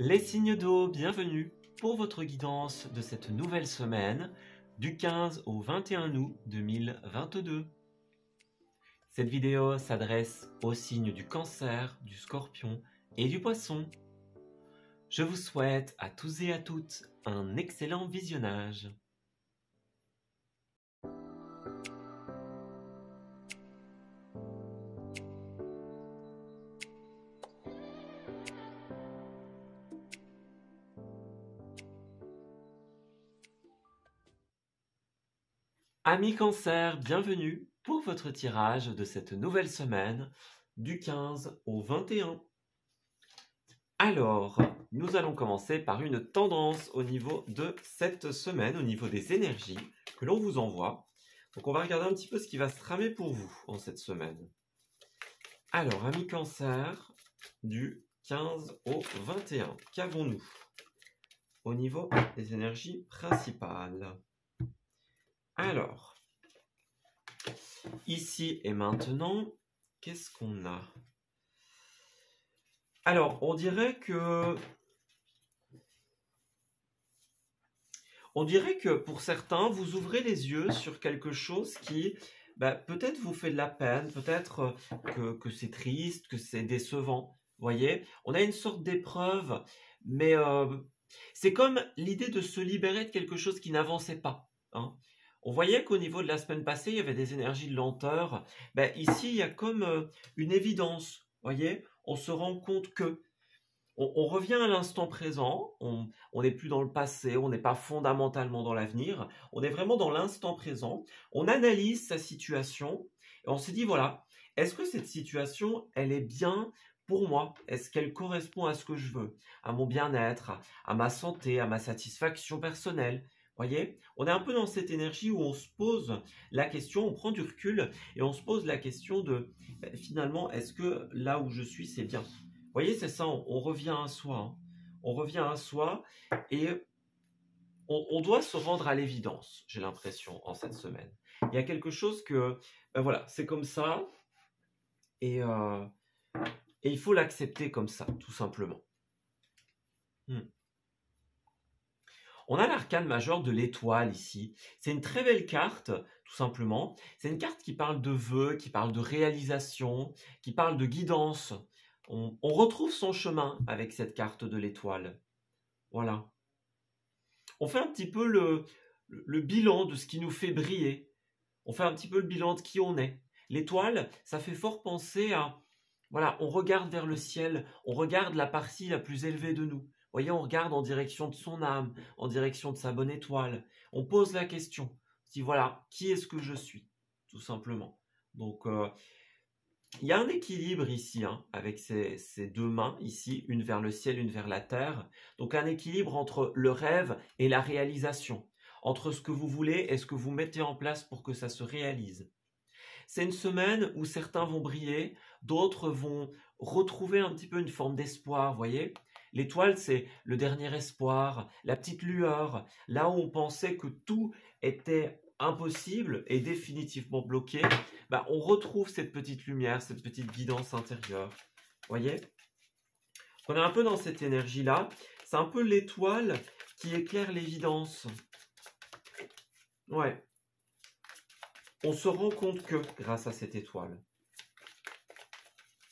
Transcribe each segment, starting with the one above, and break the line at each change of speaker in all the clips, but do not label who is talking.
Les signes d'eau, bienvenue pour votre guidance de cette nouvelle semaine du 15 au 21 août 2022. Cette vidéo s'adresse aux signes du Cancer, du Scorpion et du Poisson. Je vous souhaite à tous et à toutes un excellent visionnage. Amis Cancer, bienvenue pour votre tirage de cette nouvelle semaine du 15 au 21. Alors, nous allons commencer par une tendance au niveau de cette semaine, au niveau des énergies que l'on vous envoie. Donc on va regarder un petit peu ce qui va se tramer pour vous en cette semaine. Alors, amis Cancer, du 15 au 21, qu'avons-nous au niveau des énergies principales? Alors, ici et maintenant, qu'est-ce qu'on a? Alors, on dirait que pour certains, vous ouvrez les yeux sur quelque chose qui peut-être vous fait de la peine, peut-être que c'est triste, que c'est décevant. Vous voyez, on a une sorte d'épreuve, mais c'est comme l'idée de se libérer de quelque chose qui n'avançait pas, hein. On voyait qu'au niveau de la semaine passée, il y avait des énergies de lenteur. Ici, il y a comme une évidence. Vous voyez, on se rend compte que on revient à l'instant présent, on n'est plus dans le passé, on n'est pas fondamentalement dans l'avenir, on est vraiment dans l'instant présent, on analyse sa situation et on se dit voilà, est-ce que cette situation, elle est bien pour moi? Est-ce qu'elle correspond à ce que je veux, à mon bien-être, à ma santé, à ma satisfaction personnelle? Voyez, on est un peu dans cette énergie où on se pose la question, on prend du recul et on se pose la question de finalement, est-ce que là où je suis, c'est bien? Vous voyez, c'est ça, on revient à soi, hein. On revient à soi et on doit se rendre à l'évidence, j'ai l'impression, en cette semaine. Il y a quelque chose que, voilà, c'est comme ça et il faut l'accepter comme ça, tout simplement. On a l'arcane majeur de l'étoile ici. C'est une très belle carte, tout simplement. C'est une carte qui parle de vœux, qui parle de réalisation, qui parle de guidance. On retrouve son chemin avec cette carte de l'étoile. Voilà. On fait un petit peu le bilan de ce qui nous fait briller. On fait un petit peu le bilan de qui on est. L'étoile, ça fait fort penser à... Voilà, on regarde vers le ciel, on regarde la partie la plus élevée de nous. Vous voyez, on regarde en direction de son âme, en direction de sa bonne étoile. On pose la question. On se dit, voilà, qui est-ce que je suis? Tout simplement. Donc, il y a un équilibre ici, hein, avec ces deux mains ici, une vers le ciel, une vers la terre. Donc, un équilibre entre le rêve et la réalisation. Entre ce que vous voulez et ce que vous mettez en place pour que ça se réalise. C'est une semaine où certains vont briller, d'autres vont retrouver un petit peu une forme d'espoir, vous voyez. L'étoile, c'est le dernier espoir, la petite lueur, là où on pensait que tout était impossible et définitivement bloqué, on retrouve cette petite lumière, cette petite guidance intérieure, vous voyez. On est un peu dans cette énergie-là, c'est un peu l'étoile qui éclaire l'évidence. Ouais. On se rend compte que, grâce à cette étoile,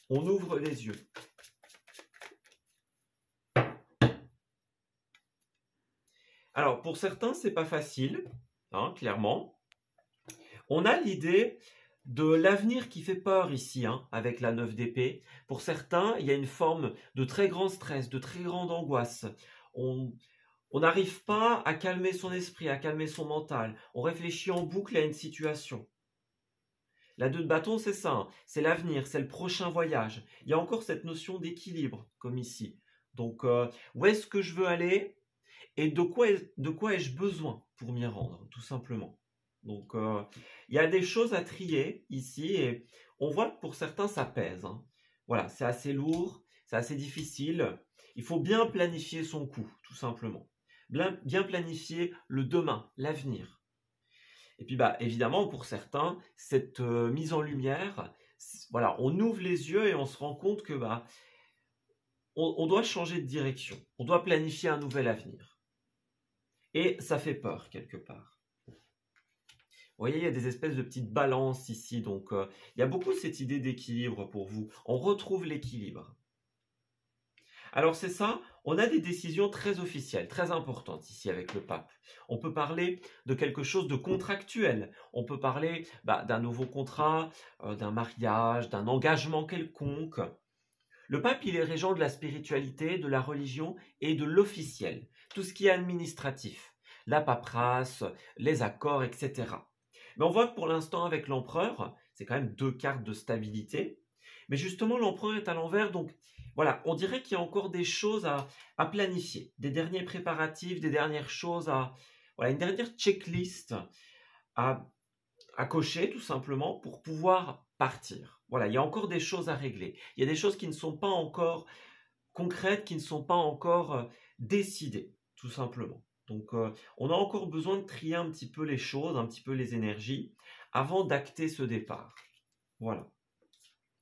on ouvre les yeux. Alors, pour certains, c'est pas facile, hein, clairement. On a l'idée de l'avenir qui fait peur ici, hein, avec la 9 d'épée. Pour certains, il y a une forme de très grand stress, de très grande angoisse. On n'arrive pas à calmer son esprit, à calmer son mental. On réfléchit en boucle à une situation. La 2 de bâton, c'est ça, hein. C'est l'avenir, c'est le prochain voyage. Il y a encore cette notion d'équilibre, comme ici. Donc, où est-ce que je veux aller et de quoi ai-je besoin pour m'y rendre, tout simplement. Donc, il y a des choses à trier ici et on voit que pour certains, ça pèse, hein. Voilà, c'est assez lourd, c'est assez difficile. Il faut bien planifier son coup, tout simplement. Bien planifier le demain, l'avenir. Et puis, évidemment, pour certains, cette mise en lumière, voilà, on ouvre les yeux et on se rend compte que, on doit changer de direction. On doit planifier un nouvel avenir. Et ça fait peur quelque part. Vous voyez, il y a des espèces de petites balances ici. Donc, il y a beaucoup cette idée d'équilibre pour vous. On retrouve l'équilibre. Alors c'est ça, on a des décisions très officielles, très importantes ici avec le pape. On peut parler de quelque chose de contractuel, on peut parler d'un nouveau contrat, d'un mariage, d'un engagement quelconque. Le pape, il est régent de la spiritualité, de la religion et de l'officiel, tout ce qui est administratif, la paperasse, les accords, etc. Mais on voit que pour l'instant avec l'empereur, c'est quand même 2 cartes de stabilité, mais justement l'empereur est à l'envers, donc voilà, on dirait qu'il y a encore des choses à planifier, des derniers préparatifs, des dernières choses voilà, une dernière checklist à, à cocher tout simplement pour pouvoir partir. Voilà, il y a encore des choses à régler. Il y a des choses qui ne sont pas encore concrètes, qui ne sont pas encore décidées, tout simplement. Donc, on a encore besoin de trier un petit peu les choses, un petit peu les énergies, avant d'acter ce départ. Voilà.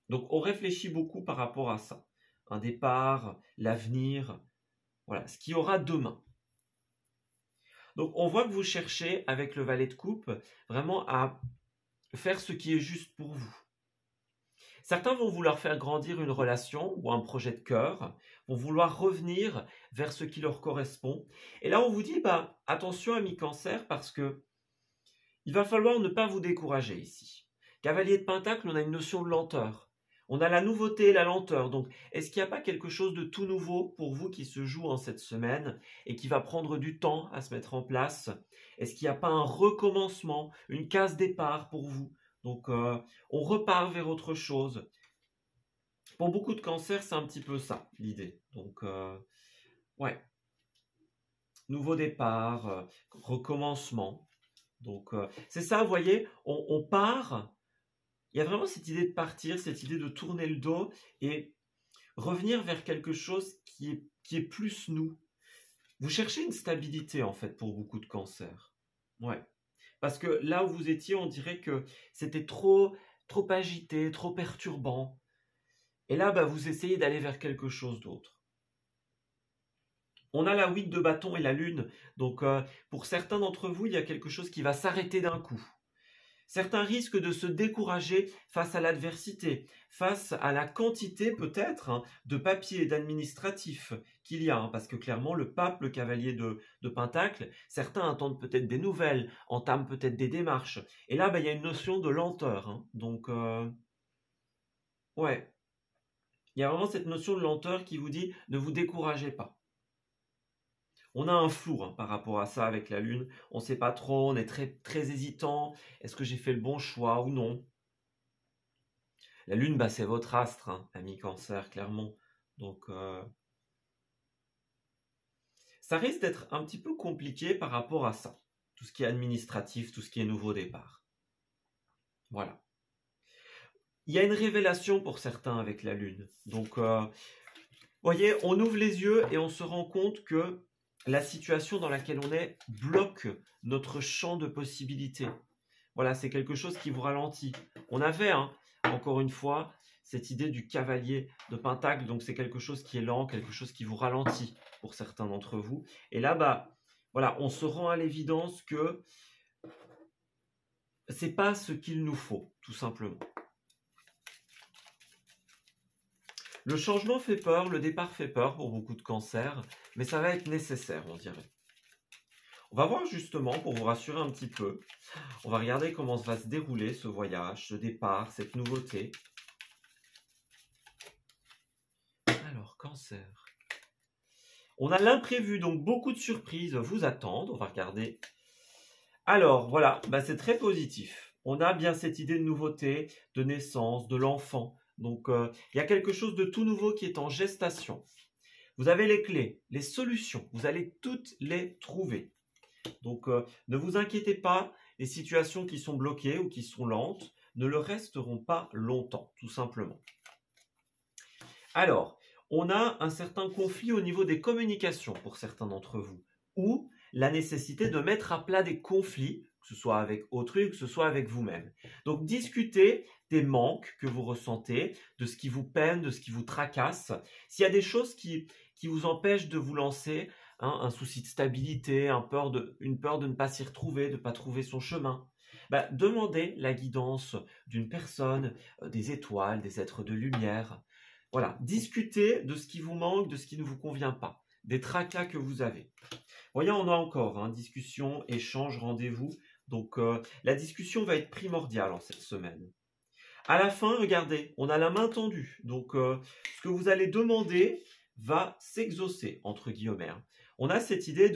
Donc, on réfléchit beaucoup par rapport à ça. Un départ, l'avenir, voilà, ce qu'il y aura demain. Donc, on voit que vous cherchez, avec le valet de coupe, vraiment à faire ce qui est juste pour vous. Certains vont vouloir faire grandir une relation ou un projet de cœur, vont vouloir revenir vers ce qui leur correspond. Et là, on vous dit, attention, ami Cancer, parce que il va falloir ne pas vous décourager ici. Cavalier de Pentacle, on a une notion de lenteur. On a la nouveauté et la lenteur. Donc, est-ce qu'il n'y a pas quelque chose de tout nouveau pour vous qui se joue en cette semaine et qui va prendre du temps à se mettre en place? Est-ce qu'il n'y a pas un recommencement, une case départ pour vous? Donc, on repart vers autre chose. Pour beaucoup de cancers, c'est un petit peu ça, l'idée. Donc, ouais. Nouveau départ, recommencement. Donc, c'est ça, vous voyez, on part. Il y a vraiment cette idée de partir, cette idée de tourner le dos et revenir vers quelque chose qui est plus nous. Vous cherchez une stabilité, en fait, pour beaucoup de cancers. Ouais. Parce que là où vous étiez, on dirait que c'était trop agité, trop perturbant. Et là, vous essayez d'aller vers quelque chose d'autre. On a la 8 de bâton et la lune. Donc, pour certains d'entre vous, il y a quelque chose qui va s'arrêter d'un coup. Certains risquent de se décourager face à l'adversité, face à la quantité peut-être de papiers et d'administratifs qu'il y a. Parce que clairement, le pape, le cavalier de Pentacle, certains attendent peut-être des nouvelles, entament peut-être des démarches. Et là, il y a une notion de lenteur. Donc, ouais. Il y a vraiment cette notion de lenteur qui vous dit ne vous découragez pas. On a un flou par rapport à ça avec la Lune. On ne sait pas trop, on est très, très hésitant. Est-ce que j'ai fait le bon choix ou non? La Lune, c'est votre astre, ami Cancer, clairement. Donc, ça risque d'être un petit peu compliqué par rapport à ça. Tout ce qui est administratif, tout ce qui est nouveau départ. Voilà. Il y a une révélation pour certains avec la Lune. Donc, vous voyez, on ouvre les yeux et on se rend compte que la situation dans laquelle on est bloque notre champ de possibilités. Voilà, c'est quelque chose qui vous ralentit. On avait, encore une fois, cette idée du cavalier de Pentacle, donc c'est quelque chose qui est lent, quelque chose qui vous ralentit pour certains d'entre vous. Et là, voilà, on se rend à l'évidence que c'est pas ce qu'il nous faut, tout simplement. Le changement fait peur, le départ fait peur pour beaucoup de cancers, mais ça va être nécessaire, on dirait. On va voir justement, pour vous rassurer un petit peu, on va regarder comment va se dérouler ce voyage, ce départ, cette nouveauté. Alors, Cancer. On a l'imprévu, donc beaucoup de surprises vous attendent. On va regarder. Alors, voilà, c'est très positif. On a bien cette idée de nouveauté, de naissance, de l'enfant. Donc, il y a quelque chose de tout nouveau qui est en gestation. Vous avez les clés, les solutions. Vous allez toutes les trouver. Donc, ne vous inquiétez pas, les situations qui sont bloquées ou qui sont lentes ne le resteront pas longtemps, tout simplement. Alors, on a un certain conflit au niveau des communications pour certains d'entre vous, ou la nécessité de mettre à plat des conflits, que ce soit avec autrui, que ce soit avec vous-même. Donc discutez des manques que vous ressentez, de ce qui vous peine, de ce qui vous tracasse. S'il y a des choses qui vous empêchent de vous lancer, hein, un souci de stabilité, une peur de ne pas s'y retrouver, de ne pas trouver son chemin, bah, demandez la guidance d'une personne, des étoiles, des êtres de lumière. Voilà, discutez de ce qui vous manque, de ce qui ne vous convient pas, des tracas que vous avez. Voyez, on a encore hein, discussion, échange, rendez-vous. Donc la discussion va être primordiale en cette semaine. À la fin, regardez, on a la main tendue. Donc ce que vous allez demander va s'exaucer, entre guillemets. On a cette idée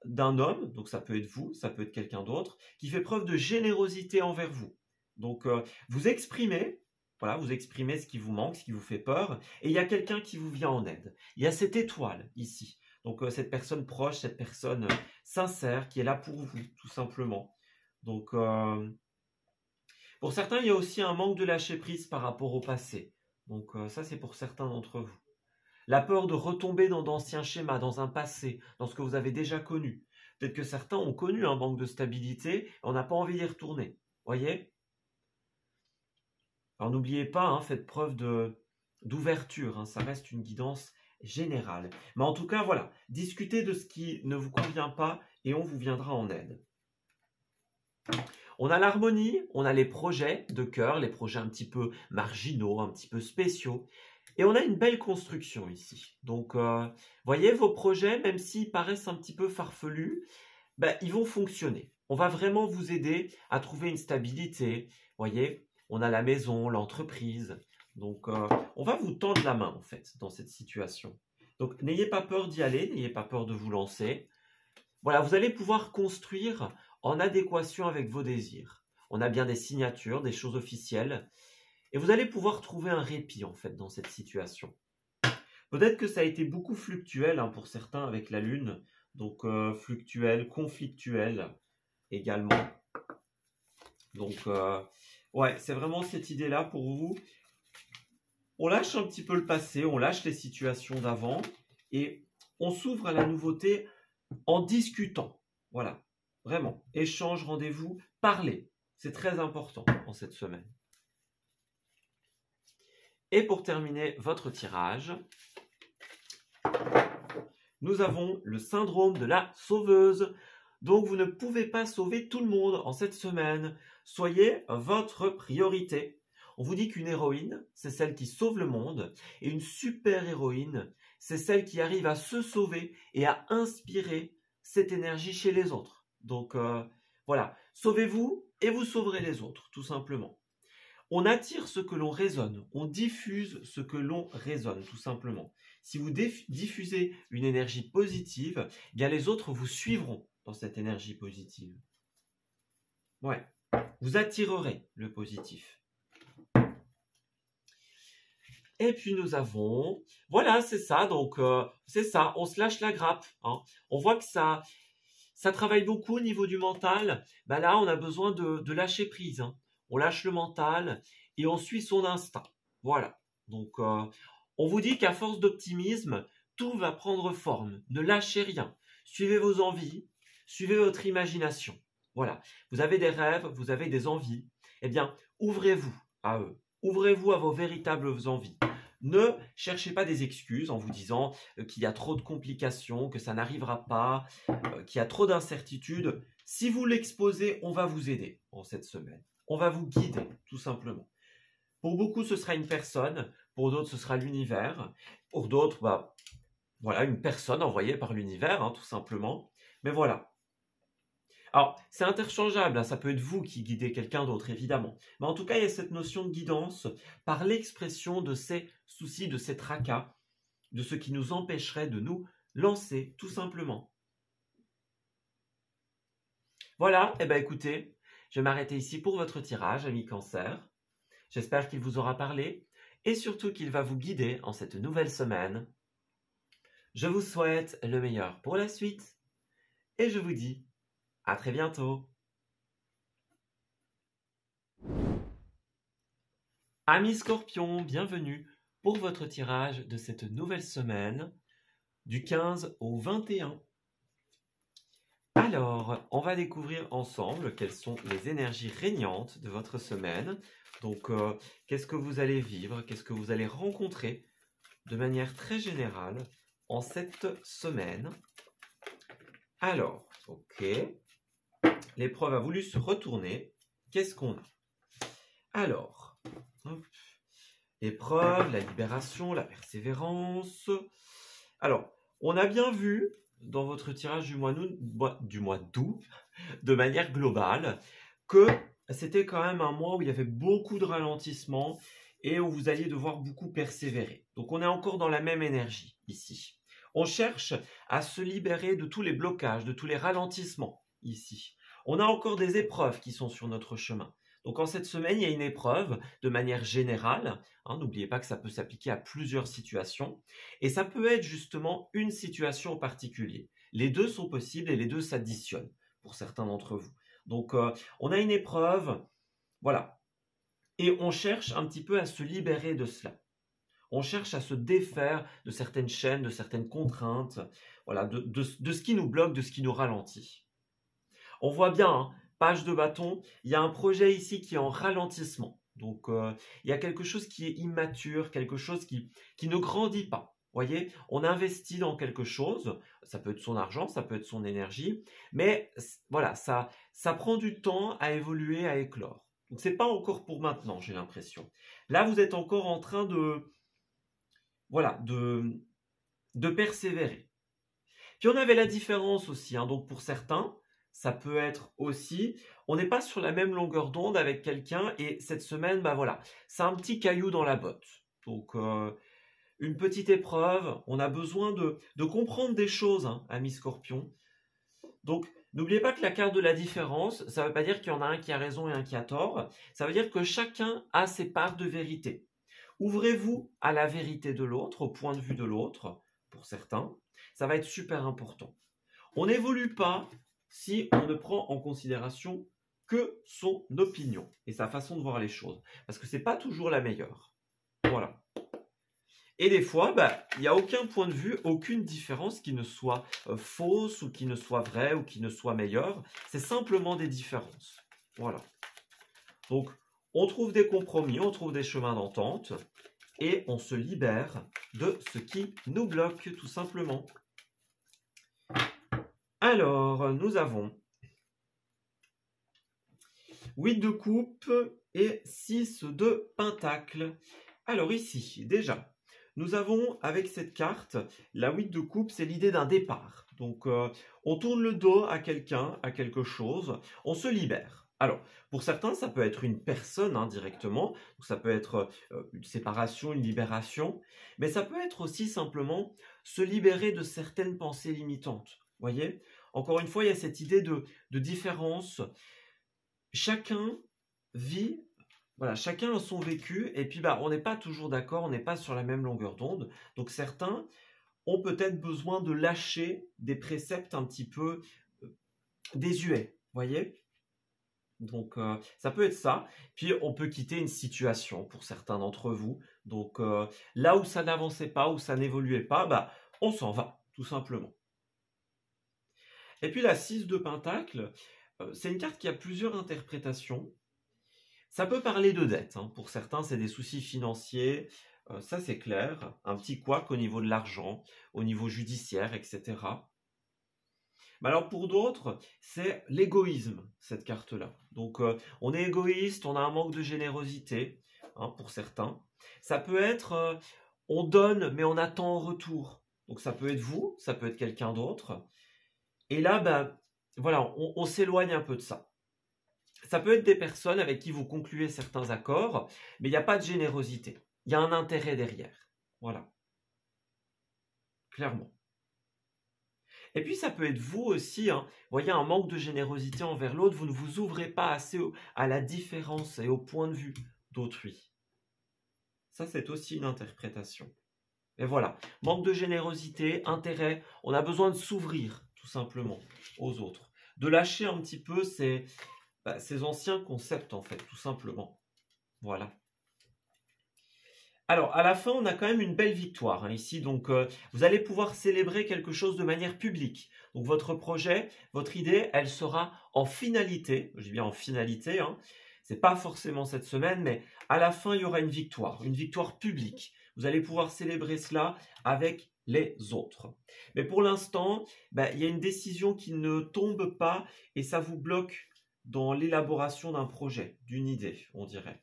d'un homme, donc ça peut être vous, ça peut être quelqu'un d'autre, qui fait preuve de générosité envers vous. Donc vous exprimez, voilà, vous exprimez ce qui vous manque, ce qui vous fait peur, et il y a quelqu'un qui vous vient en aide. Il y a cette étoile ici. Donc cette personne proche, cette personne sincère qui est là pour vous, tout simplement. Donc pour certains, il y a aussi un manque de lâcher prise par rapport au passé. Donc ça, c'est pour certains d'entre vous. La peur de retomber dans d'anciens schémas, dans un passé, dans ce que vous avez déjà connu. Peut-être que certains ont connu un manque de stabilité et on n'a pas envie d'y retourner. Voyez? Alors n'oubliez pas, hein, faites preuve d'ouverture. Hein, ça reste une guidance générale. Mais en tout cas, voilà, discutez de ce qui ne vous convient pas et on vous viendra en aide. On a l'harmonie, on a les projets de cœur, les projets un petit peu marginaux, un petit peu spéciaux. Et on a une belle construction ici. Donc, voyez, vos projets, même s'ils paraissent un petit peu farfelus, ben, ils vont fonctionner. On va vraiment vous aider à trouver une stabilité. Voyez, on a la maison, l'entreprise. Donc, on va vous tendre la main, en fait, dans cette situation. Donc, n'ayez pas peur d'y aller, n'ayez pas peur de vous lancer. Voilà, vous allez pouvoir construire en adéquation avec vos désirs. On a bien des signatures, des choses officielles. Et vous allez pouvoir trouver un répit, en fait, dans cette situation. Peut-être que ça a été beaucoup fluctuel hein, pour certains avec la Lune. Donc, fluctuel, conflictuel également. Donc, ouais, c'est vraiment cette idée-là pour vous. On lâche un petit peu le passé, on lâche les situations d'avant et on s'ouvre à la nouveauté en discutant. Voilà, vraiment. Échange, rendez-vous, parlez. C'est très important en cette semaine. Et pour terminer votre tirage, nous avons le syndrome de la sauveuse. Donc, vous ne pouvez pas sauver tout le monde en cette semaine. Soyez votre priorité. On vous dit qu'une héroïne, c'est celle qui sauve le monde. Et une super-héroïne, c'est celle qui arrive à se sauver et à inspirer cette énergie chez les autres. Donc, voilà. Sauvez-vous et vous sauverez les autres, tout simplement. On attire ce que l'on résonne, on diffuse ce que l'on résonne, tout simplement. Si vous diffusez une énergie positive, eh bien les autres vous suivront dans cette énergie positive. Ouais, vous attirerez le positif. Et puis nous avons, voilà, c'est ça, donc c'est ça, on se lâche la grappe. Hein. On voit que ça travaille beaucoup au niveau du mental. Ben là, on a besoin de lâcher prise. Hein. On lâche le mental et on suit son instinct. Voilà. Donc, on vous dit qu'à force d'optimisme, tout va prendre forme. Ne lâchez rien. Suivez vos envies, suivez votre imagination. Voilà. Vous avez des rêves, vous avez des envies. Eh bien, ouvrez-vous à eux. Ouvrez-vous à vos véritables envies. Ne cherchez pas des excuses en vous disant qu'il y a trop de complications, que ça n'arrivera pas, qu'il y a trop d'incertitudes. Si vous l'exposez, on va vous aider en cette semaine. On va vous guider, tout simplement. Pour beaucoup, ce sera une personne. Pour d'autres, ce sera l'univers. Pour d'autres, bah, voilà, une personne envoyée par l'univers, hein, tout simplement. Mais voilà. Alors, c'est interchangeable, hein, ça peut être vous qui guidez quelqu'un d'autre, évidemment. Mais en tout cas, il y a cette notion de guidance par l'expression de ces soucis, de ces tracas, de ce qui nous empêcherait de nous lancer, tout simplement. Voilà, et bien écoutez, je vais m'arrêter ici pour votre tirage, ami Cancer. J'espère qu'il vous aura parlé et surtout qu'il va vous guider en cette nouvelle semaine. Je vous souhaite le meilleur pour la suite et je vous dis à très bientôt. Amis Scorpions, bienvenue pour votre tirage de cette nouvelle semaine du 15 au 21. Alors, on va découvrir ensemble quelles sont les énergies régnantes de votre semaine. Donc, qu'est-ce que vous allez vivre, qu'est-ce que vous allez rencontrer de manière très générale en cette semaine. Alors, ok, l'épreuve a voulu se retourner. Qu'est-ce qu'on a? Alors, hop, l'épreuve, la libération, la persévérance. Alors, on a bien vu dans votre tirage du mois d'août, de manière globale, que c'était quand même un mois où il y avait beaucoup de ralentissement et où vous alliez devoir beaucoup persévérer. Donc on est encore dans la même énergie ici. On cherche à se libérer de tous les blocages, de tous les ralentissements ici. On a encore des épreuves qui sont sur notre chemin. Donc en cette semaine, il y a une épreuve de manière générale. N'oubliez pas que ça peut s'appliquer à plusieurs situations. Et ça peut être justement une situation en particulier. Les deux sont possibles et les deux s'additionnent pour certains d'entre vous. Donc on a une épreuve, voilà. Et on cherche un petit peu à se libérer de cela. On cherche à se défaire de certaines chaînes, de certaines contraintes, voilà, de ce qui nous bloque, de ce qui nous ralentit. On voit bien, page de bâton, il y a un projet ici qui est en ralentissement. Donc, il y a quelque chose qui est immature, quelque chose qui ne grandit pas. Voyez, on investit dans quelque chose, ça peut être son argent, ça peut être son énergie, mais voilà, ça prend du temps à évoluer, à éclore. Donc, c'est pas encore pour maintenant, j'ai l'impression. Là, vous êtes encore en train voilà, de persévérer. Puis on avait la différence aussi, donc pour certains, ça peut être aussi, on n'est pas sur la même longueur d'onde avec quelqu'un et cette semaine, voilà, c'est un petit caillou dans la botte. Donc une petite épreuve, on a besoin de comprendre des choses, amis Scorpion. Donc n'oubliez pas que la carte de la différence, ça ne veut pas dire qu'il y en a un qui a raison et un qui a tort, ça veut dire que chacun a ses parts de vérité. Ouvrez-vous à la vérité de l'autre, au point de vue de l'autre, pour certains, ça va être super important. On n'évolue pas si on ne prend en considération que son opinion et sa façon de voir les choses, parce que c'est pas toujours la meilleure. Voilà. Et des fois, il n'y a aucun point de vue, aucune différence qui ne soit fausse ou qui ne soit vraie ou qui ne soit meilleure. C'est simplement des différences. Voilà. Donc, on trouve des compromis, on trouve des chemins d'entente et on se libère de ce qui nous bloque, tout simplement. Alors, nous avons 8 de coupe et 6 de pentacle. Alors ici, déjà, nous avons avec cette carte, la 8 de coupe, c'est l'idée d'un départ. Donc, on tourne le dos à quelqu'un, à quelque chose, on se libère. Alors, pour certains, ça peut être une personne directement, donc ça peut être une séparation, une libération, mais ça peut être aussi simplement se libérer de certaines pensées limitantes. Voyez ? Encore une fois, il y a cette idée de différence. Chacun vit, voilà, chacun a son vécu, et puis on n'est pas toujours d'accord, on n'est pas sur la même longueur d'onde. Donc certains ont peut-être besoin de lâcher des préceptes un petit peu désuets, voyez ? Donc ça peut être ça. Puis on peut quitter une situation pour certains d'entre vous. Donc là où ça n'avançait pas, où ça n'évoluait pas, on s'en va, tout simplement. Et puis la 6 de pentacle, c'est une carte qui a plusieurs interprétations. Ça peut parler de dette. Pour certains, c'est des soucis financiers. Ça, c'est clair. Un petit couac au niveau de l'argent, au niveau judiciaire, etc. Mais alors pour d'autres, c'est l'égoïsme, cette carte-là. Donc on est égoïste, on a un manque de générosité, pour certains. Ça peut être, on donne, mais on attend en retour. Donc ça peut être vous, ça peut être quelqu'un d'autre. Et là, voilà, on s'éloigne un peu de ça. Ça peut être des personnes avec qui vous concluez certains accords, mais il n'y a pas de générosité. Il y a un intérêt derrière. Voilà. Clairement. Et puis ça peut être vous aussi, vous voyez, un manque de générosité envers l'autre, vous ne vous ouvrez pas assez à la différence et au point de vue d'autrui. Ça, c'est aussi une interprétation. Et voilà, manque de générosité, intérêt, on a besoin de s'ouvrir, tout simplement, aux autres. De lâcher un petit peu ces anciens concepts, en fait, tout simplement. Voilà. Alors, à la fin, on a quand même une belle victoire hein, ici. Donc, vous allez pouvoir célébrer quelque chose de manière publique. Donc, votre projet, votre idée, elle sera en finalité. Je dis bien en finalité. Hein. C'est pas forcément cette semaine, mais à la fin, il y aura une victoire publique. Vous allez pouvoir célébrer cela avec les autres. Mais pour l'instant, il y a une décision qui ne tombe pas et ça vous bloque dans l'élaboration d'un projet, d'une idée, on dirait.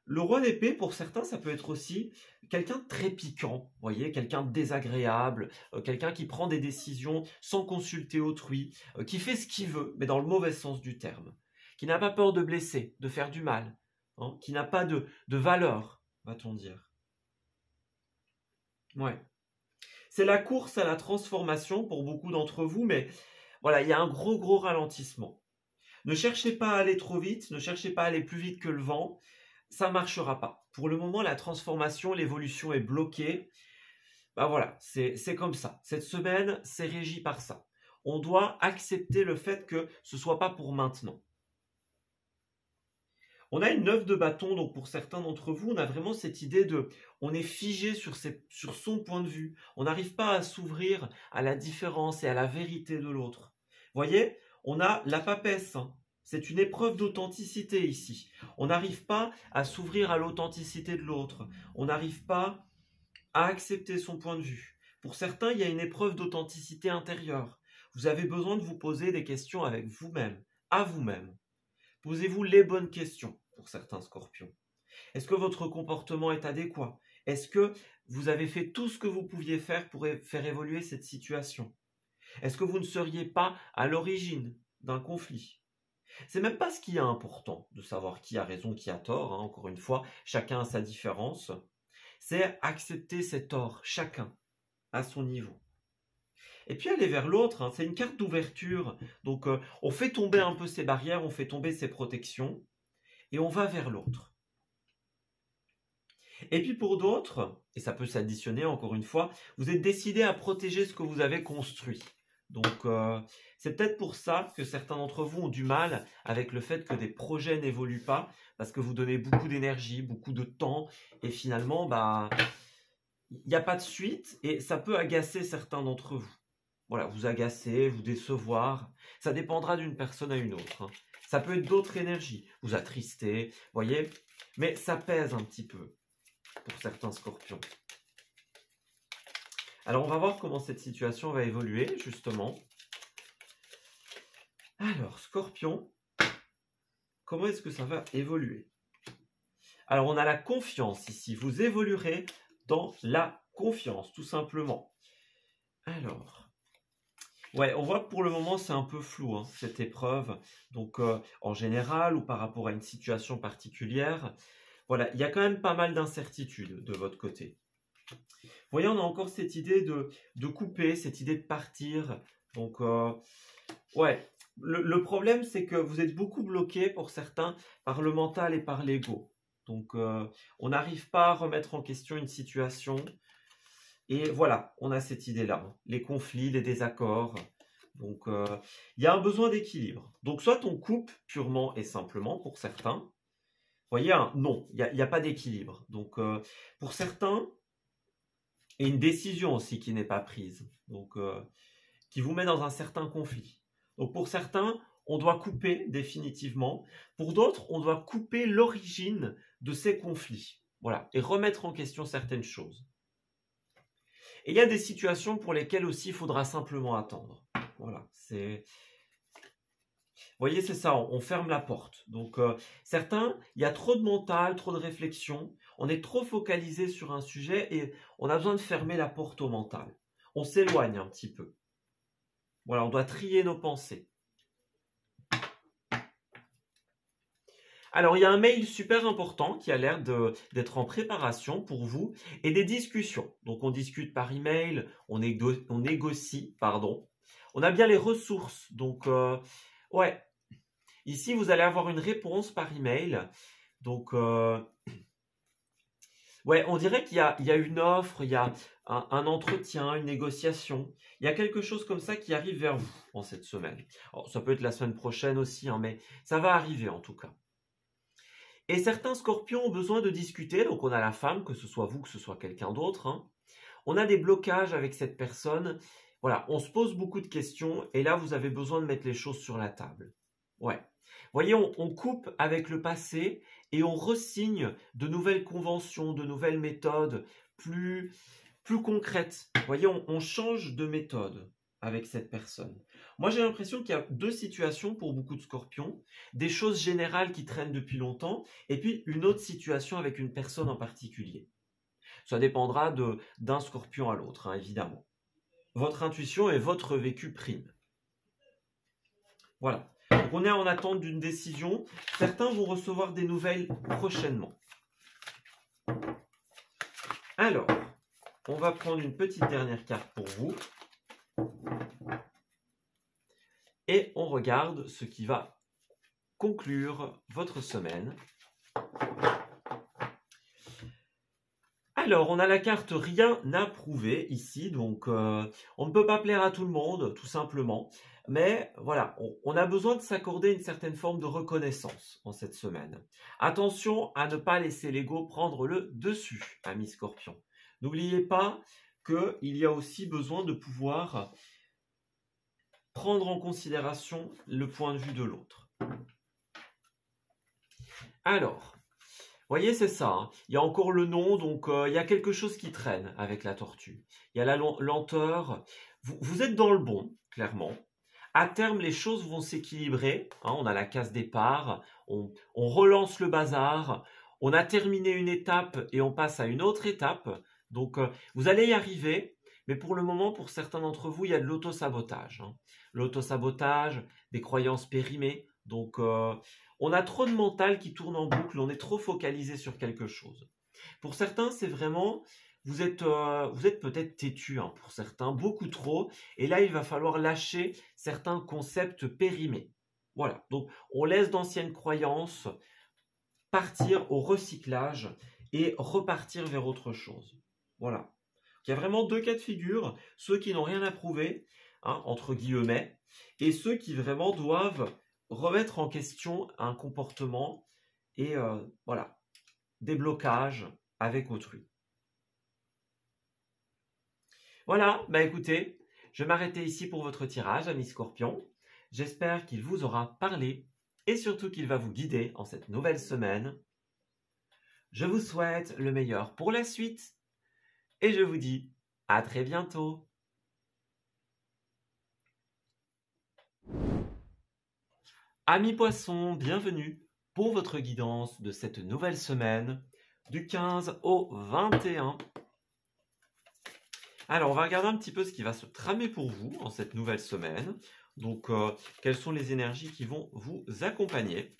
Le roi d'épée, pour certains, ça peut être aussi quelqu'un de très piquant, vous voyez, quelqu'un de désagréable, quelqu'un qui prend des décisions sans consulter autrui, qui fait ce qu'il veut, mais dans le mauvais sens du terme, qui n'a pas peur de blesser, de faire du mal, hein, qui n'a pas de valeur, va-t-on dire. Ouais. C'est la course à la transformation pour beaucoup d'entre vous, mais voilà, il y a un gros ralentissement. Ne cherchez pas à aller trop vite, ne cherchez pas à aller plus vite que le vent, ça ne marchera pas. Pour le moment, la transformation, l'évolution est bloquée. Voilà, c'est comme ça. Cette semaine, c'est régi par ça. On doit accepter le fait que ce ne soit pas pour maintenant. On a une 9 de bâton, donc pour certains d'entre vous, on a vraiment cette idée de... On est figé sur son point de vue. On n'arrive pas à s'ouvrir à la différence et à la vérité de l'autre. Vous voyez, on a la papesse. Hein. C'est une épreuve d'authenticité ici. On n'arrive pas à s'ouvrir à l'authenticité de l'autre. On n'arrive pas à accepter son point de vue. Pour certains, il y a une épreuve d'authenticité intérieure. Vous avez besoin de vous poser des questions avec vous-même, à vous-même. Posez-vous les bonnes questions pour certains scorpions. Est-ce que votre comportement est adéquat? Est-ce que vous avez fait tout ce que vous pouviez faire pour faire évoluer cette situation? Est-ce que vous ne seriez pas à l'origine d'un conflit? C'est même pas ce qui est important de savoir qui a raison, qui a tort. Hein. Encore une fois, chacun a sa différence. C'est accepter ses torts, chacun à son niveau. Et puis aller vers l'autre, hein, c'est une carte d'ouverture. Donc on fait tomber un peu ses barrières, on fait tomber ses protections et on va vers l'autre. Et puis pour d'autres, et ça peut s'additionner encore une fois, vous êtes décidé à protéger ce que vous avez construit. Donc c'est peut-être pour ça que certains d'entre vous ont du mal avec le fait que des projets n'évoluent pas, parce que vous donnez beaucoup d'énergie, beaucoup de temps, et finalement, il n'y a pas de suite, et ça peut agacer certains d'entre vous. Voilà, vous agacer, vous décevoir, ça dépendra d'une personne à une autre. Hein. Ça peut être d'autres énergies, vous attrister, voyez, mais ça pèse un petit peu pour certains scorpions. Alors, on va voir comment cette situation va évoluer, justement. Alors, scorpion, comment est-ce que ça va évoluer? Alors, on a la confiance ici. Vous évoluerez dans la confiance, tout simplement. Alors, ouais, on voit que pour le moment, c'est un peu flou, hein, cette épreuve. Donc, en général, ou par rapport à une situation particulière, voilà, il y a quand même pas mal d'incertitudes de votre côté. Vous voyez, on a encore cette idée de couper, cette idée de partir. Donc, ouais, le problème, c'est que vous êtes beaucoup bloqué pour certains par le mental et par l'ego. Donc, on n'arrive pas à remettre en question une situation. Et voilà, on a cette idée-là. Hein. Les conflits, les désaccords. Donc, il y a un besoin d'équilibre. Donc, soit on coupe purement et simplement pour certains. Vous voyez, non, il n'y a pas d'équilibre. Donc, pour certains, et une décision aussi qui n'est pas prise, donc qui vous met dans un certain conflit. Donc pour certains, on doit couper définitivement. Pour d'autres, on doit couper l'origine de ces conflits. Voilà, et remettre en question certaines choses. Et il y a des situations pour lesquelles aussi il faudra simplement attendre. Voilà, c'est... Vous voyez, c'est ça, on ferme la porte. Donc certains, il y a trop de mental, trop de réflexion. On est trop focalisé sur un sujet et on a besoin de fermer la porte au mental. On s'éloigne un petit peu. Voilà, on doit trier nos pensées. Alors, il y a un mail super important qui a l'air d'être en préparation pour vous et des discussions. Donc, on discute par email, on négocie, pardon. On a bien les ressources. Donc, ouais. Ici, vous allez avoir une réponse par email. Donc, ouais, on dirait qu'il y a une offre, il y a un entretien, une négociation. Il y a quelque chose comme ça qui arrive vers vous en cette semaine. Alors, ça peut être la semaine prochaine aussi, hein, mais ça va arriver en tout cas. Et certains scorpions ont besoin de discuter, donc on a la femme, que ce soit vous, que ce soit quelqu'un d'autre, hein. On a des blocages avec cette personne. Voilà, on se pose beaucoup de questions et là, vous avez besoin de mettre les choses sur la table. Ouais. Vous voyez, on coupe avec le passé et on resigne de nouvelles conventions, de nouvelles méthodes plus concrètes. Vous voyez, on change de méthode avec cette personne. Moi, j'ai l'impression qu'il y a deux situations pour beaucoup de scorpions. Des choses générales qui traînent depuis longtemps et puis une autre situation avec une personne en particulier. Ça dépendra d'un scorpion à l'autre, hein, évidemment. Votre intuition et votre vécu prime. Voilà. Donc on est en attente d'une décision. Certains vont recevoir des nouvelles prochainement. Alors, on va prendre une petite dernière carte pour vous. Et on regarde ce qui va conclure votre semaine. Alors, on a la carte rien à prouver ici, donc on ne peut pas plaire à tout le monde, tout simplement. Mais voilà, on a besoin de s'accorder une certaine forme de reconnaissance en cette semaine. Attention à ne pas laisser l'ego prendre le dessus, amis scorpions. N'oubliez pas qu'il y a aussi besoin de pouvoir prendre en considération le point de vue de l'autre. Alors, vous voyez, c'est ça, hein. Il y a encore le nom, donc il y a quelque chose qui traîne avec la tortue. Il y a la lenteur. Vous êtes dans le bon, clairement. À terme, les choses vont s'équilibrer, hein. On a la case départ, on relance le bazar, on a terminé une étape et on passe à une autre étape. Donc, vous allez y arriver, mais pour le moment, pour certains d'entre vous, il y a de l'autosabotage, hein. L'autosabotage, des croyances périmées. Donc, on a trop de mental qui tourne en boucle, on est trop focalisé sur quelque chose. Pour certains, c'est vraiment, vous êtes peut-être têtu, hein, pour certains, beaucoup trop. Et là, il va falloir lâcher certains concepts périmés. Voilà, donc on laisse d'anciennes croyances partir au recyclage et repartir vers autre chose. Voilà. Il y a vraiment deux cas de figure, ceux qui n'ont rien à prouver, hein, entre guillemets, et ceux qui vraiment doivent remettre en question un comportement et voilà, des blocages avec autrui. Voilà, bah écoutez, je vais m'arrêter ici pour votre tirage, amis scorpions. J'espère qu'il vous aura parlé et surtout qu'il va vous guider en cette nouvelle semaine. Je vous souhaite le meilleur pour la suite et je vous dis à très bientôt. Amis poissons, bienvenue pour votre guidance de cette nouvelle semaine du 15 au 21. Alors, on va regarder un petit peu ce qui va se tramer pour vous en cette nouvelle semaine. Donc, quelles sont les énergies qui vont vous accompagner?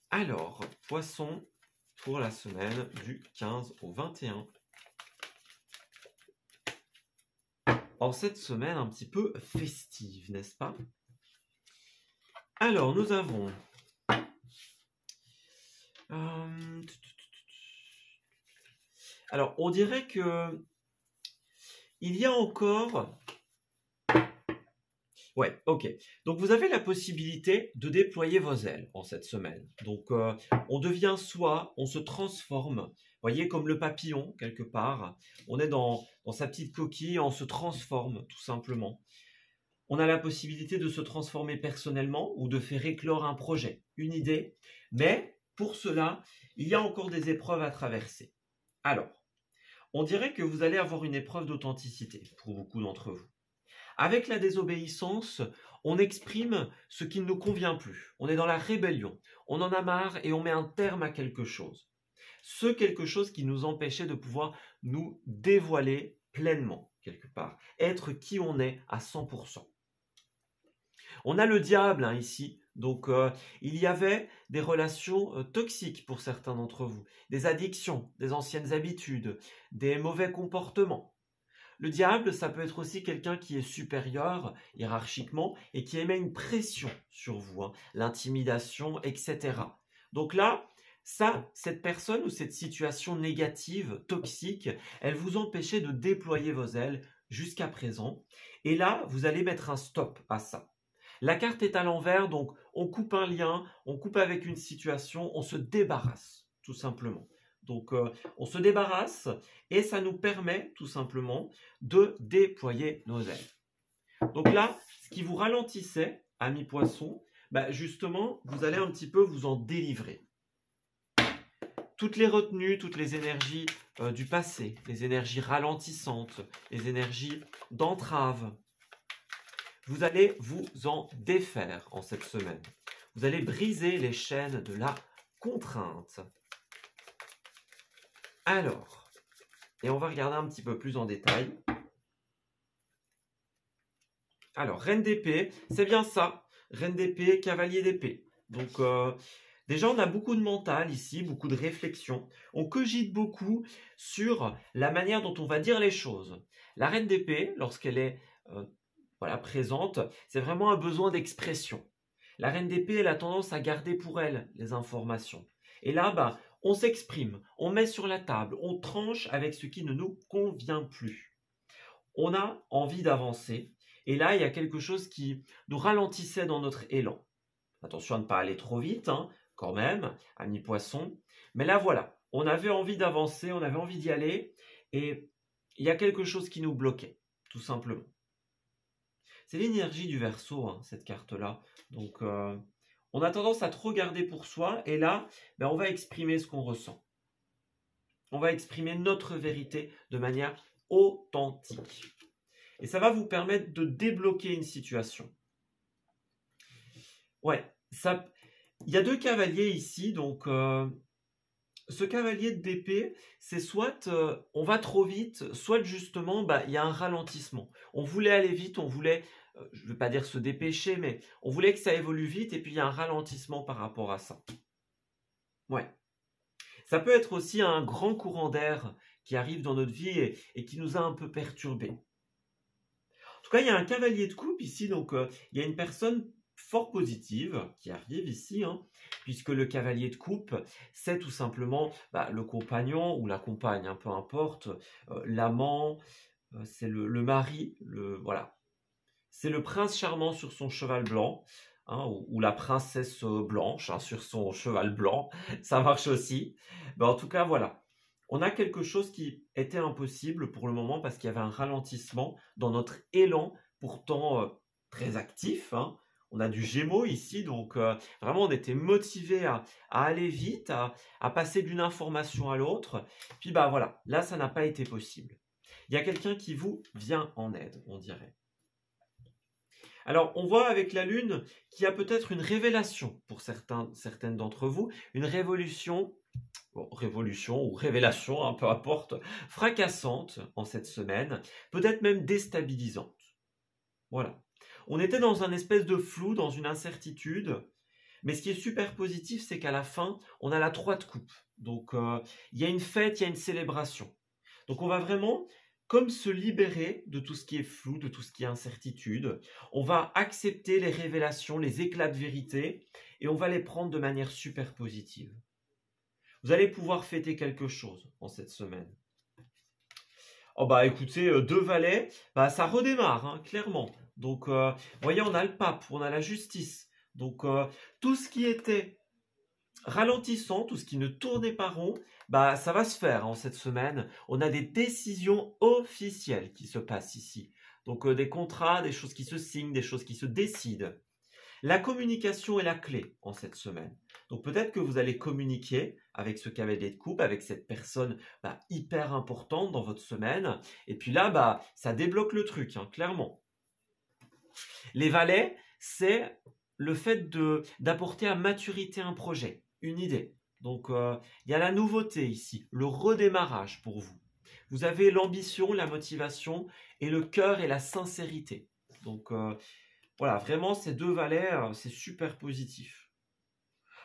Alors, poissons pour la semaine du 15 au 21. En cette semaine un petit peu festive, n'est-ce pas? Alors, nous avons... Alors, on dirait que il y a encore... Ouais, ok. Donc, vous avez la possibilité de déployer vos ailes en cette semaine. Donc, on devient soi, on se transforme. Vous voyez, comme le papillon, quelque part. On est dans sa petite coquille, on se transforme, tout simplement. On a la possibilité de se transformer personnellement ou de faire éclore un projet, une idée. Mais, pour cela, il y a encore des épreuves à traverser. Alors, on dirait que vous allez avoir une épreuve d'authenticité pour beaucoup d'entre vous. Avec la désobéissance, on exprime ce qui ne nous convient plus. On est dans la rébellion. On en a marre et on met un terme à quelque chose. Ce quelque chose qui nous empêchait de pouvoir nous dévoiler pleinement, quelque part. Être qui on est à 100%. On a le diable, hein, ici. Donc, il y avait des relations toxiques pour certains d'entre vous. Des addictions, des anciennes habitudes, des mauvais comportements. Le diable, ça peut être aussi quelqu'un qui est supérieur hiérarchiquement et qui émet une pression sur vous, hein, l'intimidation, etc. Donc là, cette personne ou cette situation négative, toxique, elle vous empêchait de déployer vos ailes jusqu'à présent. Et là, vous allez mettre un stop à ça. La carte est à l'envers, donc on coupe un lien, on coupe avec une situation, on se débarrasse, tout simplement. Donc on se débarrasse et ça nous permet tout simplement de déployer nos ailes. Donc là, ce qui vous ralentissait, amis poissons, bah justement, vous allez un petit peu vous en délivrer. Toutes les retenues, toutes les énergies du passé, les énergies ralentissantes, les énergies d'entrave, vous allez vous en défaire en cette semaine. Vous allez briser les chaînes de la contrainte. Alors, et on va regarder un petit peu plus en détail. Alors, reine d'épée, c'est bien ça. Reine d'épée, cavalier d'épée. Donc, déjà, on a beaucoup de mental ici, beaucoup de réflexion. On cogite beaucoup sur la manière dont on va dire les choses. La reine d'épée, lorsqu'elle est voilà, présente, c'est vraiment un besoin d'expression. La reine d'épée, elle a tendance à garder pour elle les informations. Et là, bah, on s'exprime, on met sur la table, on tranche avec ce qui ne nous convient plus. On a envie d'avancer. Et là, il y a quelque chose qui nous ralentissait dans notre élan. Attention à ne pas aller trop vite, hein, quand même, amis poissons. Mais là, voilà, on avait envie d'avancer, on avait envie d'y aller. Et il y a quelque chose qui nous bloquait, tout simplement. C'est l'énergie du Verseau, hein, cette carte-là. Donc, on a tendance à trop garder pour soi. Et là, ben, on va exprimer ce qu'on ressent. On va exprimer notre vérité de manière authentique. Et ça va vous permettre de débloquer une situation. Ouais, il y a deux cavaliers ici. Donc, ce cavalier d'épée, c'est soit on va trop vite, soit justement, bah, il y a un ralentissement. On voulait aller vite, on voulait, je ne veux pas dire se dépêcher, mais on voulait que ça évolue vite, et puis il y a un ralentissement par rapport à ça. Ouais. Ça peut être aussi un grand courant d'air qui arrive dans notre vie et qui nous a un peu perturbés. En tout cas, il y a un cavalier de coupe ici, donc il y a une personne fort positive qui arrive ici, hein, puisque le cavalier de coupe, c'est tout simplement le compagnon ou la compagne, hein, peu importe, l'amant, c'est le mari, voilà. C'est le prince charmant sur son cheval blanc, hein, ou la princesse blanche, hein, sur son cheval blanc, ça marche aussi. En tout cas, voilà. On a quelque chose qui était impossible pour le moment parce qu'il y avait un ralentissement dans notre élan, pourtant très actif, hein. On a du Gémeaux ici, donc vraiment on était motivé à aller vite, à passer d'une information à l'autre. Puis voilà, là ça n'a pas été possible. Il y a quelqu'un qui vous vient en aide, on dirait. Alors, on voit avec la Lune qu'il y a peut-être une révélation pour certaines d'entre vous, une révolution, révolution ou révélation, hein, peu importe, fracassante en cette semaine, peut-être même déstabilisante. Voilà. On était dans un espèce de flou, dans une incertitude, mais ce qui est super positif, c'est qu'à la fin, on a la 3 de coupe. Donc, il y a une fête, il y a une célébration. Donc, on va vraiment comme se libérer de tout ce qui est flou, de tout ce qui est incertitude. On va accepter les révélations, les éclats de vérité, et on va les prendre de manière super positive. Vous allez pouvoir fêter quelque chose en cette semaine. Oh écoutez, 2 valets, ça redémarre, hein, clairement. Donc, vous voyez, on a le pape, on a la justice. Donc, tout ce qui était ralentissant, tout ce qui ne tournait pas rond, ça va se faire en cette semaine. On a des décisions officielles qui se passent ici. Donc des contrats, des choses qui se signent, des choses qui se décident. La communication est la clé en cette semaine. Donc peut-être que vous allez communiquer avec ce cavalier de coupe, avec cette personne hyper importante dans votre semaine. Et puis là, ça débloque le truc, hein, clairement. Les valets, c'est le fait d'apporter à maturité un projet, une idée. Donc, il y a la nouveauté ici, le redémarrage pour vous. Vous avez l'ambition, la motivation et le cœur et la sincérité. Donc, voilà, vraiment, ces 2 valets, c'est super positif.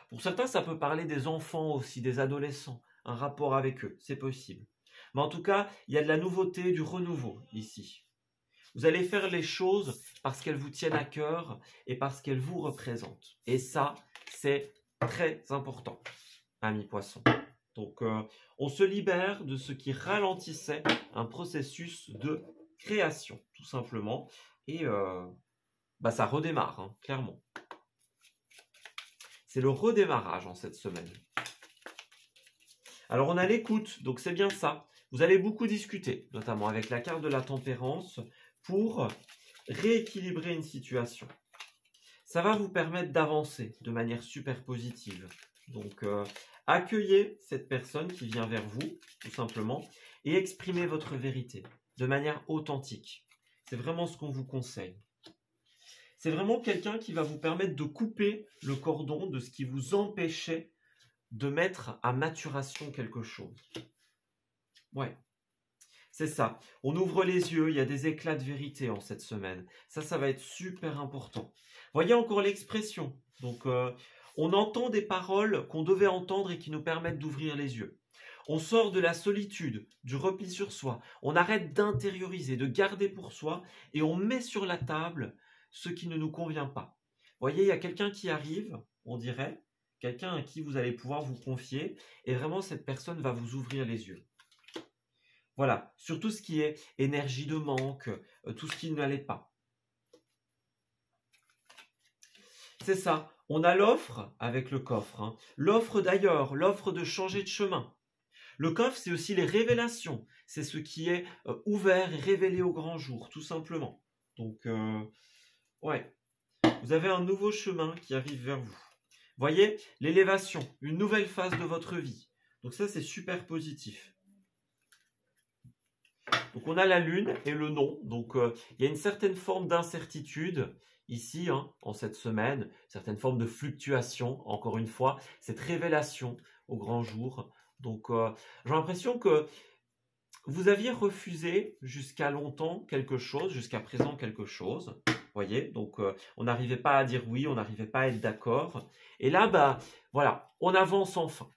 Pour certains, ça peut parler des enfants aussi, des adolescents, un rapport avec eux, c'est possible. Mais en tout cas, il y a de la nouveauté, du renouveau ici. Vous allez faire les choses parce qu'elles vous tiennent à cœur et parce qu'elles vous représentent. Et ça, c'est très important, amis poissons. Donc, on se libère de ce qui ralentissait un processus de création, tout simplement. Et bah ça redémarre, hein, clairement. C'est le redémarrage en cette semaine. Alors on a l'écoute, donc c'est bien ça. Vous allez beaucoup discuter, notamment avec la carte de la tempérance, pour rééquilibrer une situation. Ça va vous permettre d'avancer de manière super positive. Donc accueillez cette personne qui vient vers vous, tout simplement, et exprimez votre vérité de manière authentique. C'est vraiment ce qu'on vous conseille. C'est vraiment quelqu'un qui va vous permettre de couper le cordon de ce qui vous empêchait de mettre à maturation quelque chose. Ouais, c'est ça. On ouvre les yeux, il y a des éclats de vérité en cette semaine. Ça va être super important. Voyez encore l'expression. Donc, on entend des paroles qu'on devait entendre et qui nous permettent d'ouvrir les yeux. On sort de la solitude, du repli sur soi. On arrête d'intérioriser, de garder pour soi et on met sur la table ce qui ne nous convient pas. Voyez, il y a quelqu'un qui arrive, on dirait, quelqu'un à qui vous allez pouvoir vous confier et vraiment cette personne va vous ouvrir les yeux. Voilà, sur tout ce qui est énergie de manque, tout ce qui n'allait pas. C'est ça, on a l'offre avec le coffre, hein. L'offre d'ailleurs, l'offre de changer de chemin. Le coffre, c'est aussi les révélations, c'est ce qui est ouvert et révélé au grand jour, tout simplement. Donc, ouais, vous avez un nouveau chemin qui arrive vers vous. Voyez, l'élévation, une nouvelle phase de votre vie. Donc ça, c'est super positif. Donc on a la lune et le non. Donc il y a une certaine forme d'incertitude ici, hein, en cette semaine, certaine forme de fluctuation, encore une fois, cette révélation au grand jour. Donc j'ai l'impression que vous aviez refusé jusqu'à longtemps quelque chose, jusqu'à présent quelque chose. Voyez, donc on n'arrivait pas à dire oui, on n'arrivait pas à être d'accord. Et là, bah voilà, on avance enfin.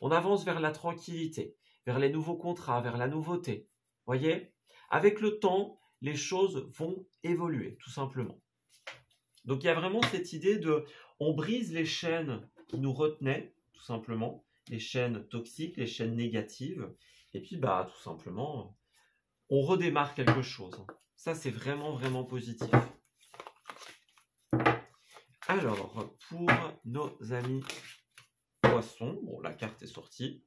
On avance vers la tranquillité, vers les nouveaux contrats, vers la nouveauté. Voyez, avec le temps, les choses vont évoluer, tout simplement. Donc il y a vraiment cette idée de, on brise les chaînes qui nous retenaient, tout simplement, les chaînes toxiques, les chaînes négatives, et puis bah tout simplement, on redémarre quelque chose. Ça c'est vraiment vraiment positif. Alors pour nos amis poissons, bon la carte est sortie.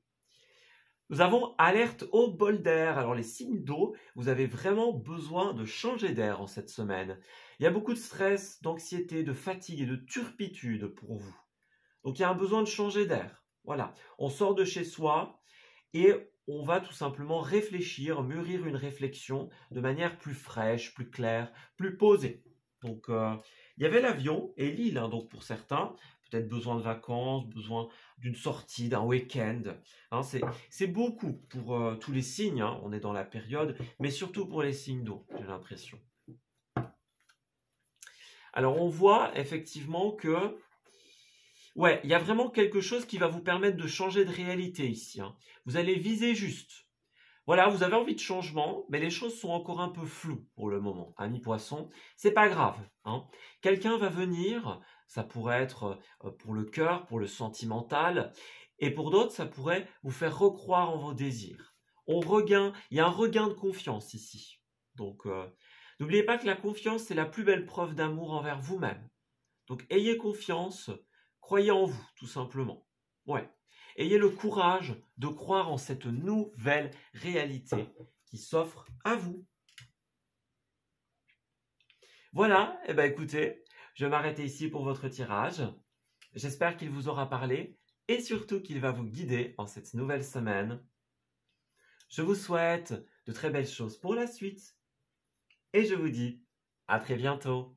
Nous avons alerte au bol d'air. Alors les signes d'eau, vous avez vraiment besoin de changer d'air en cette semaine. Il y a beaucoup de stress, d'anxiété, de fatigue et de turpitude pour vous. Donc il y a un besoin de changer d'air. Voilà, on sort de chez soi et on va tout simplement réfléchir, mûrir une réflexion de manière plus fraîche, plus claire, plus posée. Donc il y avait l'avion et l'île, hein, donc pour certains, peut-être besoin de vacances, besoin d'une sortie, d'un week-end. Hein, c'est beaucoup pour tous les signes, hein, on est dans la période, mais surtout pour les signes d'eau, j'ai l'impression. Alors on voit effectivement que, ouais, il y a vraiment quelque chose qui va vous permettre de changer de réalité ici, hein. Vous allez viser juste. Voilà, vous avez envie de changement, mais les choses sont encore un peu floues pour le moment. Ami poisson, c'est pas grave, hein. Quelqu'un va venir, ça pourrait être pour le cœur, pour le sentimental, et pour d'autres, ça pourrait vous faire recroire en vos désirs. Il y a un regain de confiance ici. Donc, n'oubliez pas que la confiance, c'est la plus belle preuve d'amour envers vous-même. Donc, ayez confiance, croyez en vous, tout simplement. Ouais. Ayez le courage de croire en cette nouvelle réalité qui s'offre à vous. Voilà, et ben écoutez, je vais m'arrêter ici pour votre tirage. J'espère qu'il vous aura parlé et surtout qu'il va vous guider en cette nouvelle semaine. Je vous souhaite de très belles choses pour la suite et je vous dis à très bientôt.